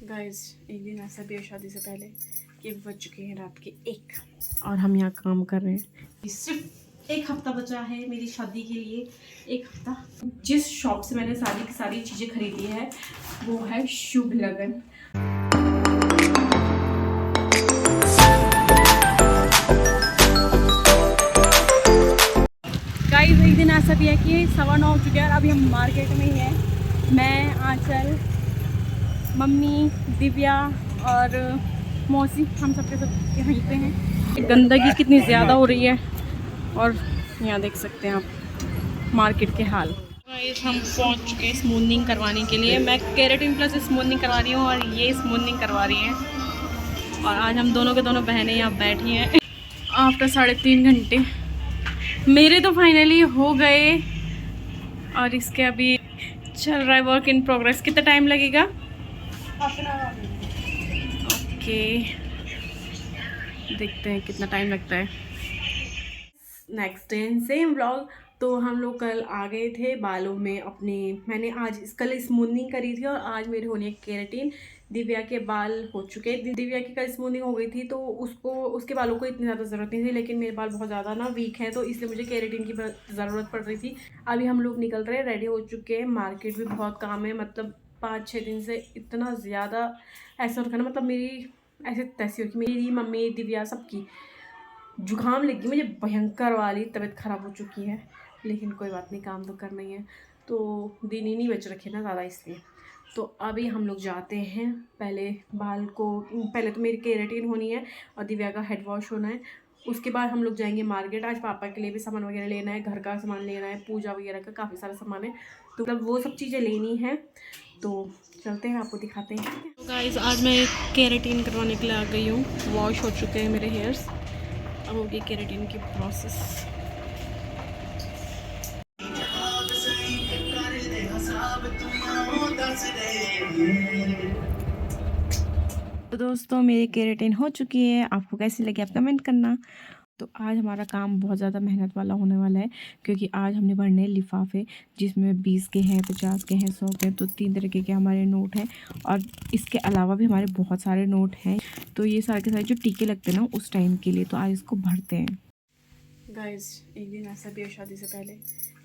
Guys एक दिन ऐसा भी है शादी से पहले कि बज चुके हैं रात के 1 और हम यहाँ काम कर रहे हैं। सिर्फ एक हफ्ता बचा है मेरी शादी के लिए। एक हफ्ता। जिस शॉप से मैंने सारी की सारी चीज़ें खरीदी है वो है शुभ लगन। गाइस एक दिन ऐसा भी है कि 9:15 हो चुके हैं और अभी हम मार्केट में ही हैं। मैं, आंचल, मम्मी, दिव्या और मौसी, हम सबके सब यहीं पे हैं। गंदगी कितनी ज़्यादा हो रही है और यहाँ देख सकते हैं आप मार्केट के हाल। हम पहुँच चुके हैं स्मूथनिंग करवाने के लिए। मैं केराटिन प्लस स्मूथनिंग करवा रही हूँ और ये स्मूथनिंग करवा रही हैं। और आज हम दोनों के दोनों बहनें यहाँ बैठी हैं आफ्टर 3.5 घंटे। मेरे तो फाइनली हो गए और इसके अभी चल रहा है वर्क इन प्रोग्रेस। कितना टाइम लगेगा? ओके, देखते हैं कितना टाइम लगता है। Next day same vlog. तो हम लोग कल आ गए थे बालों में अपने। मैंने आज कल स्मूथनिंग करी थी और आज मेरे होने केराटिन। दिव्या के बाल हो चुके। दिव्या की कल स्मूथनिंग हो गई थी तो उसके बालों को इतनी ज़्यादा ज़रूरत नहीं थी, लेकिन मेरे बाल बहुत ज़्यादा ना वीक है तो इसलिए मुझे केराटिन की ज़रूरत पड़ रही थी। अभी हम लोग निकल रहे हैं, रेडी हो चुके हैं। मार्केट भी बहुत काम है, मतलब 5-6 दिन से इतना ज़्यादा ऐसा होता है ना, मतलब मेरी ऐसे तैसी हो कि मेरी मम्मी, दिव्या, सबकी जुकाम लग गई मुझे भयंकर वाली, तबीयत ख़राब हो चुकी है। लेकिन कोई बात नहीं, काम तो करना ही है। तो दिन ही नहीं बच रखे ना ज़्यादा, इसलिए। तो अभी हम लोग जाते हैं। पहले तो मेरी केराटिन होनी है और दिव्या का हेड वॉश होना है। उसके बाद हम लोग जाएंगे मार्केट। आज पापा के लिए भी सामान वगैरह लेना है, घर का सामान लेना है, पूजा वगैरह का काफ़ी सारा सामान है, तो मतलब वो सब चीज़ें लेनी है। तो चलते हैं, आपको दिखाते हैं। तो गाइस आज मैं केराटिन करवाने के लिए आ गई हूँ। वॉश हो चुके हैं मेरे हेयर्स, अब होगी केराटिन की प्रोसेस। तो दोस्तों मेरी केराटिन हो चुकी है, आपको कैसी लगी आप कमेंट करना। तो आज हमारा काम बहुत ज़्यादा मेहनत वाला होने वाला है, क्योंकि आज हमने भरने हैं लिफाफे, जिसमें 20 के हैं, 50 के हैं, 100 के हैं। तो 3 तरीके के हमारे नोट हैं और इसके अलावा भी हमारे बहुत सारे नोट हैं। तो ये सारे के सारे जो टीके लगते हैं ना उस टाइम के लिए, तो आज इसको भरते हैं। गाइस एक दिन ऐसा भी है शादी से पहले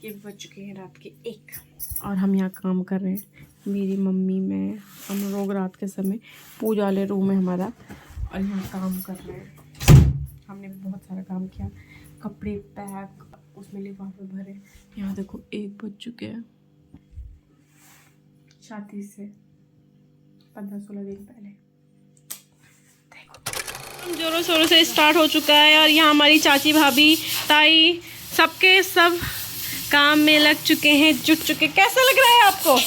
कि बज चुके हैं रात के 1 और हम यहाँ काम कर रहे हैं। मेरी मम्मी, मैं, हम लोग रात के समय पूजा वाले रूम है हमारा और यहाँ काम कर रहे हैं। हमने बहुत सारा काम किया, कपड़े पैक, उसमें लिफाफे भरे। यहाँ देखो 1 बज चुके हैं, शादी से 15-16 दिन पहले। जोरों शोरों से स्टार्ट हो चुका है और यहाँ हमारी चाची, भाभी, ताई सबके सब काम में लग चुके हैं, जुट चुके। कैसा लग रहा है आपको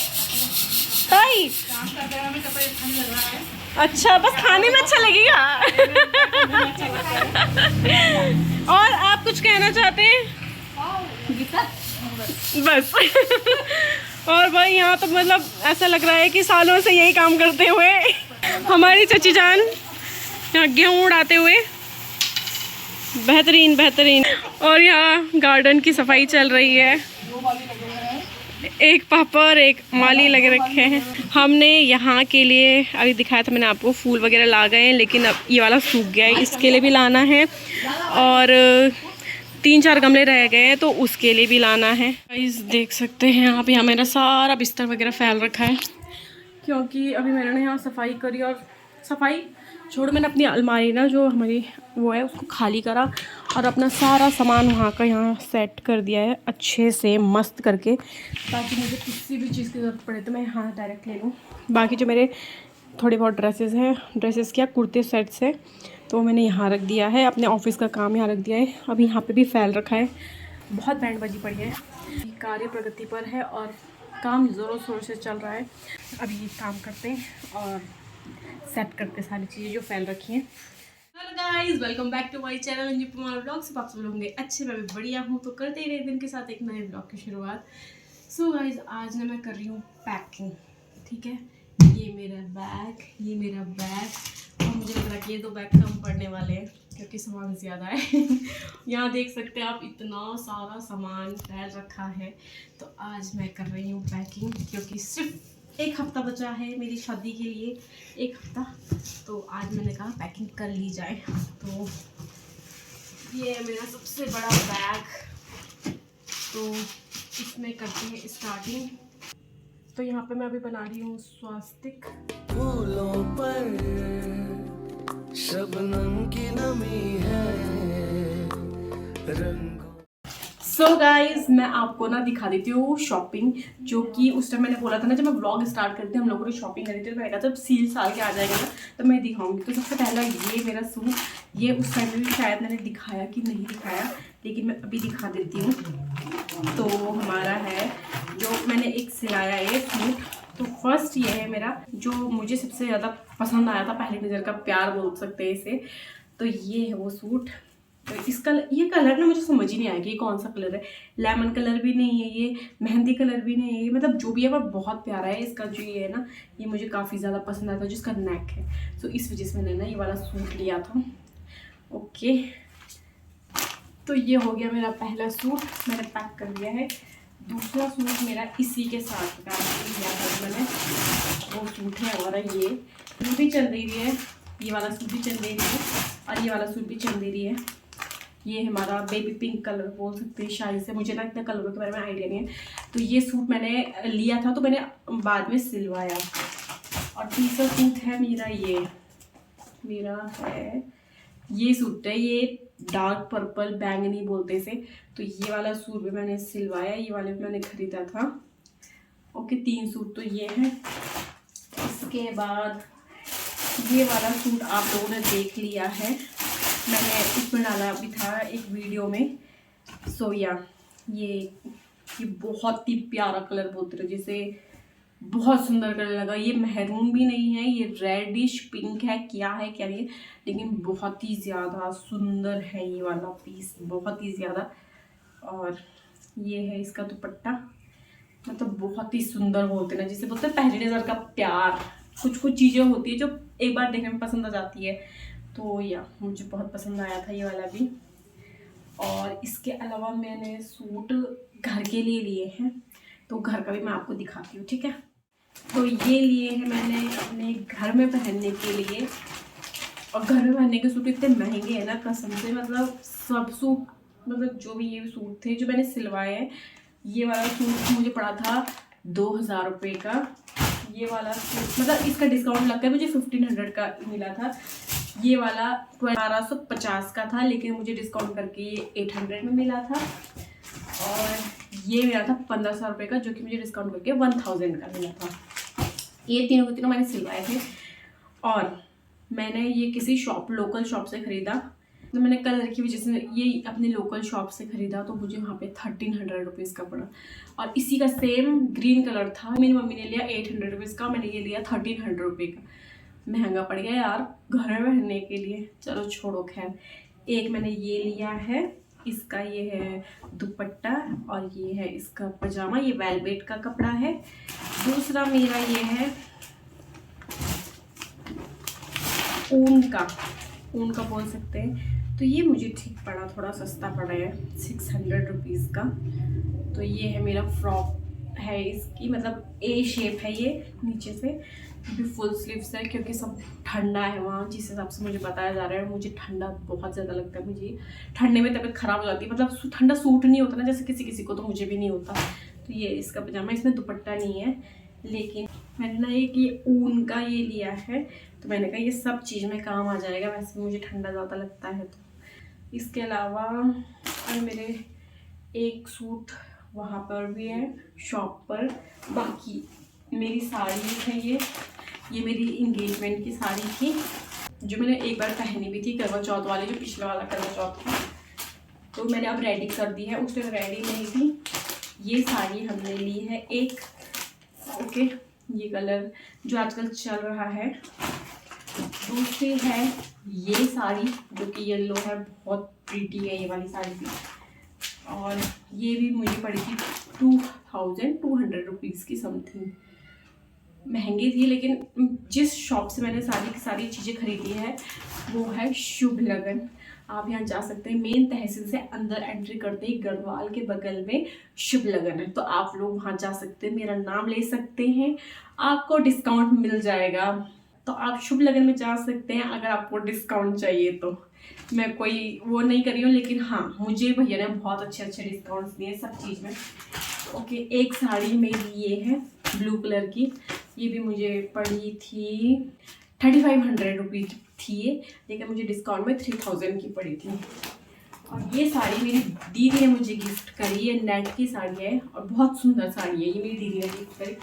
ताई? काम करते हैं हमें कपड़े ठंड लग रहा है। अच्छा, बस खाने में अच्छा लगेगा। और आप कुछ कहना चाहते हैं? बस। और भाई यहाँ तो मतलब ऐसा लग रहा है कि सालों से यही काम करते हुए हमारी चची जान यहाँ गेहूँ उड़ाते हुए, बेहतरीन बेहतरीन। और यहाँ गार्डन की सफाई चल रही है, एक पापा और एक माली लगे रखे हैं। हमने यहाँ के लिए अभी दिखाया था मैंने आपको, फूल वगैरह ला गए हैं, लेकिन अब ये वाला सूख गया है, इसके लिए भी लाना है। और 3-4 गमले रह गए हैं तो उसके लिए भी लाना है। गाइस देख सकते हैं आप, यहाँ मेरा सारा बिस्तर वगैरह फैल रखा है, क्योंकि अभी मैंने यहाँ सफाई करी। और सफाई छोड़, मैंने अपनी अलमारी ना जो हमारी वो है उसको खाली करा और अपना सारा सामान वहाँ का यहाँ सेट कर दिया है अच्छे से मस्त करके, ताकि मुझे किसी भी चीज़ की ज़रूरत पड़े तो मैं यहाँ डायरेक्ट ले लूँ। बाकी जो मेरे थोड़े बहुत ड्रेसेस हैं, ड्रेसेस क्या कुर्ते सेट्स है, तो मैंने यहाँ रख दिया है। अपने ऑफिस का काम यहाँ रख दिया है। अभी यहाँ पे भी फैल रखा है, बहुत बैंड बजी पड़ी है। कार्य प्रगति पर है और काम ज़ोरों शोर से चल रहा है। अभी ये काम करते हैं और सेट करते सारी चीज़ें जो फैल रखी हैं। Hello guys, welcome back to my channel Anupama vlogs. आप सब लोग होंगे अच्छे, मैं भी बढ़िया हूँ। तो करते ही रहे दिन के साथ एक नए व्लॉग की शुरुआत। सो गाइस आज ना मैं कर रही हूँ पैकिंग, ठीक है। ये मेरा बैग और मुझे लग रहा है कि ये 2 बैग कम पड़ने वाले हैं क्योंकि सामान ज़्यादा है। यहाँ देख सकते हैं आप, इतना सारा सामान फैल रखा है। तो आज मैं कर रही हूँ पैकिंग, क्योंकि सिर्फ एक हफ्ता बचा है मेरी शादी के लिए, एक हफ्ता। तो आज मैंने कहा पैकिंग कर ली जाए। तो ये है मेरा सबसे बड़ा बैग, तो इसमें करते हैं स्टार्टिंग। तो यहाँ पे मैं अभी बना रही हूँ स्वास्तिक। फूलों पर शबनम की नमी है रंग। सो गाइज मैं आपको ना दिखा देती हूँ शॉपिंग, जो कि उस टाइम मैंने बोला था ना, जब मैं व्लॉग स्टार्ट करती हम लोगों ने शॉपिंग करी थी, तो मैंने कहा जब सील साल के आ जाएगा ना तो मैं दिखाऊंगी। तो सबसे पहला ये मेरा सूट, ये उस टाइम में भी शायद मैंने दिखाया कि नहीं दिखाया, लेकिन मैं अभी दिखा देती हूँ। तो हमारा है जो मैंने एक सिलाया है सूट। तो फर्स्ट ये है मेरा जो मुझे सबसे ज़्यादा पसंद आया था, पहली नज़र का प्यार बोल सकते हैं इसे। तो ये है वो सूट। तो इसका ये कलर ना मुझे समझ ही नहीं आया कि ये कौन सा कलर है। लेमन कलर भी नहीं है, ये मेहंदी कलर भी नहीं है, ये मतलब जो भी है वो बहुत प्यारा है। इसका जो ये है ना, ये मुझे काफ़ी ज़्यादा पसंद आया था, जिसका नेक है। तो इस वजह से मैंने ना ये वाला सूट लिया था। ओके, तो ये हो गया मेरा पहला सूट, मैंने पैक कर लिया है। दूसरा सूट मेरा इसी के साथ का लिया था मैंने, वो सूट है हमारा ये भी चंदेरी है, ये वाला सूट भी चंदेरी है और ये वाला सूट भी चंदेरी है। ये हमारा बेबी पिंक कलर बोल सकते हैं शायद से, मुझे ना इतना कलरों के बारे में आइडिया नहीं है। तो ये सूट मैंने लिया था तो मैंने बाद में सिलवाया। और तीसरा सूट है मेरा मेरा है ये सूट है, ये डार्क पर्पल बैंगनी बोलते इसे। तो ये वाला सूट भी मैंने सिलवाया, ये वाले भी मैंने खरीदा था। ओके, 3 सूट तो ये है। इसके बाद ये वाला सूट आप लोगों ने देख लिया है, मैंने इसमें डाला भी था एक वीडियो में। सो या ये बहुत ही प्यारा कलर बोलते रहे, जैसे बहुत सुंदर कलर लगा। ये मेहरून भी नहीं है, ये रेडिश पिंक है, क्या है क्या नहीं, लेकिन बहुत ही ज़्यादा सुंदर है ये वाला पीस, बहुत ही ज़्यादा। और ये है इसका दुपट्टा, मतलब बहुत ही सुंदर बोलते ना, जिसे बोलते हैं पहली नज़र का प्यार। कुछ कुछ चीज़ें होती है जो एक बार देखने में पसंद आ जाती है। तो या मुझे बहुत पसंद आया था ये वाला भी। और इसके अलावा मैंने सूट घर के लिए लिए हैं, तो घर का भी मैं आपको दिखाती हूँ, ठीक है। तो ये लिए हैं मैंने अपने घर में पहनने के लिए। और घर में पहनने के सूट इतने महंगे हैं ना कसम से, मतलब सब सूट, मतलब जो भी ये सूट थे जो मैंने सिलवाए हैं, ये वाला सूट मुझे पड़ा था 2000 रुपये का। ये वाला सूट मतलब इसका डिस्काउंट लगता है, मुझे 1500 का मिला था। ये वाला 1250 का था, लेकिन मुझे डिस्काउंट करके ये 800 में मिला था। और ये मिला था 1500 रुपये का, जो कि मुझे डिस्काउंट करके 1000 का मिला था। ये तीनों के तीनों मैंने सिलवाए थे। और मैंने ये किसी लोकल शॉप से ख़रीदा। तो मैंने कलर की वजह से ये अपने लोकल शॉप से ख़रीदा, तो मुझे वहाँ पे 1300 रुपीज़ का पड़ा। और इसी का सेम ग्रीन कलर था, मेरी मम्मी ने लिया 800 रुपीज़ का, मैंने ये लिया 1300 रुपये का। महंगा पड़ गया यार घर में पहनने के लिए, चलो छोड़ो खैर। एक मैंने ये लिया है, इसका ये है दुपट्टा और ये है इसका पजामा, ये वेलवेट का कपड़ा है। दूसरा मेरा ये है ऊन का बोल सकते हैं। तो ये मुझे ठीक पड़ा, थोड़ा सस्ता पड़ा है, 600 रुपीज़ का। तो ये है मेरा फ्रॉक है, इसकी मतलब ए शेप है ये नीचे से, भी फुल स्लीव्स है, क्योंकि सब ठंडा है वहाँ, जिस हिसाब से मुझे बताया जा रहा है। मुझे ठंडा बहुत ज़्यादा लगता है, मुझे ठंडे में तबीयत ख़राब हो जाती है, मतलब ठंडा सूट नहीं होता ना जैसे किसी किसी को, तो मुझे भी नहीं होता। तो ये इसका पजामा, इसमें दुपट्टा नहीं है, लेकिन मैंने ना एक ये ऊन का ये लिया है। तो मैंने कहा ये सब चीज़ में काम आ जाएगा, वैसे मुझे ठंडा ज़्यादा लगता है। तो इसके अलावा मेरे एक सूट वहाँ पर भी है शॉप पर। बाकी मेरी साड़ी है, ये मेरी इंगेजमेंट की साड़ी थी, जो मैंने एक बार पहनी भी थी करवा चौथ वाली, जो पिछला वाला करवा चौथ था। तो मैंने अब रेडी कर दी है, उस टाइम रेडी नहीं थी। ये साड़ी हमने ली है एक, ओके, ये कलर जो आजकल चल रहा है। दूसरी है ये साड़ी जो कि येलो है, बहुत प्रीटी है ये वाली साड़ी भी। और ये भी मुझे पड़ी थी 2200 रुपीज़ की समथिंग, महंगी थी। लेकिन जिस शॉप से मैंने सारी चीज़ें खरीदी है वो है शुभ लगन। आप यहाँ जा सकते हैं। मेन तहसील से अंदर एंट्री करते ही गढ़वाल के बगल में शुभ लगन है, तो आप लोग वहाँ जा सकते हैं, मेरा नाम ले सकते हैं, आपको डिस्काउंट मिल जाएगा। तो आप शुभ लगन में जा सकते हैं अगर आपको डिस्काउंट चाहिए तो। मैं कोई वो नहीं कर रही हूँ, लेकिन हाँ मुझे भैया ने बहुत अच्छे अच्छे डिस्काउंट्स दिए सब चीज़ में। ओके, एक साड़ी मेरी ये है ब्लू कलर की, ये भी मुझे पड़ी थी 3500 रुपीज़ थी ये, लेकिन मुझे डिस्काउंट में 3000 की पड़ी थी। और ये साड़ी मेरी दीदी ने मुझे गिफ्ट करी, ये नेट की साड़ी है और बहुत सुंदर साड़ी है, ये मेरी दीदी ने गिफ्ट करी।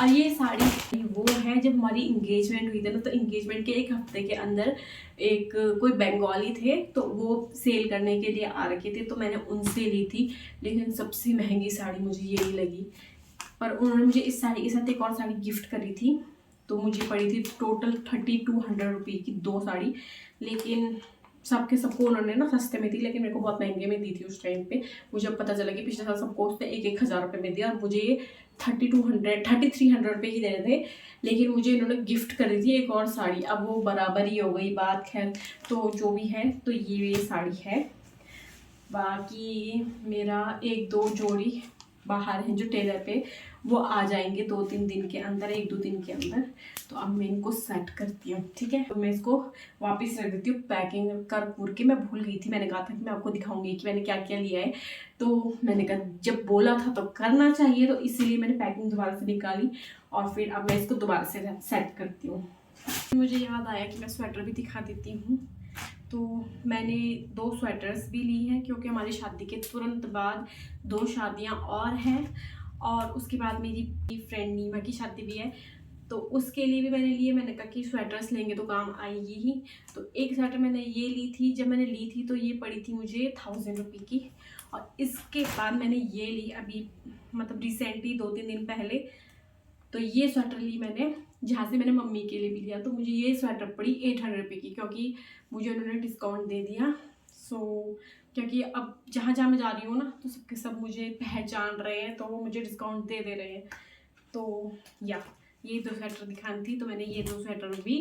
और ये साड़ी वो है, जब हमारी इंगेजमेंट हुई थी ना, तो इंगेजमेंट के एक हफ्ते के अंदर एक कोई बंगाली थे, तो वो सेल करने के लिए आ रखे थे, तो मैंने उनसे ली थी। लेकिन सबसे महंगी साड़ी मुझे यही लगी, पर उन्होंने मुझे इस साड़ी के साथ एक और साड़ी गिफ्ट करी थी, तो मुझे पड़ी थी टोटल 3200 रुपये की 2 साड़ी। लेकिन सबको उन्होंने ना सस्ते में दी, लेकिन मेरे को बहुत महंगे में दी थी उस टाइम पे। मुझे अब पता चला कि पिछले साल सबको उसने 1,000 रुपये में दिया और मुझे ये 3300 रुपये की दे रहे थे। लेकिन मुझे इन्होंने गिफ्ट कर दी थी एक और साड़ी, अब वो बराबर ही हो गई बात, खैर तो जो भी है, तो ये साड़ी है। बाकी मेरा 1-2 जोड़ी बाहर हैं जो टेलर पे, वो आ जाएंगे 2-3 दिन के अंदर, 1-2 दिन के अंदर। तो अब मैं इनको सेट करती हूँ, ठीक है। तो मैं इसको वापस रख देती हूँ पैकिंग कर के। मैं भूल गई थी, मैंने कहा था कि मैं आपको दिखाऊंगी कि मैंने क्या क्या लिया है, तो मैंने कहा जब बोला था तो करना चाहिए, तो इसीलिए मैंने पैकिंग दोबारा से निकाली और फिर अब मैं इसको दोबारा से सेट करती हूँ। मुझे याद आया कि मैं स्वेटर भी दिखा देती हूँ। तो मैंने 2 स्वेटर्स भी ली हैं, क्योंकि हमारी शादी के तुरंत बाद 2 शादियाँ और हैं, और उसके बाद मेरी फ्रेंड नीमा की शादी भी है, तो उसके लिए भी मैंने लिए। मैंने कहा कि स्वेटर्स लेंगे तो काम आएगी ही। तो एक स्वेटर मैंने ये ली थी, जब मैंने ली थी तो ये पड़ी थी मुझे 1000 रुपये की। और इसके बाद मैंने ये ली अभी, मतलब रिसेंटली 2-3 दिन पहले, तो ये स्वेटर ली मैंने, जहाँ से मैंने मम्मी के लिए भी लिया। तो मुझे ये स्वेटर पड़ी 800 रुपये की, क्योंकि मुझे उन्होंने डिस्काउंट दे दिया। क्योंकि अब जहाँ जहाँ मैं जा रही हूँ ना, तो सबके सब मुझे पहचान रहे हैं, तो वो मुझे डिस्काउंट दे रहे हैं। तो ये 2 स्वेटर दिखानी थी, तो मैंने ये 2 स्वेटर भी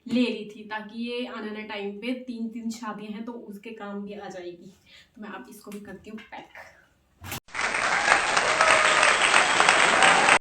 ले ली थी, ताकि ये आने वाले टाइम पे 3 शादियाँ हैं तो उसके काम भी आ जाएगी। तो मैं अब इसको भी करती हूँ पैक।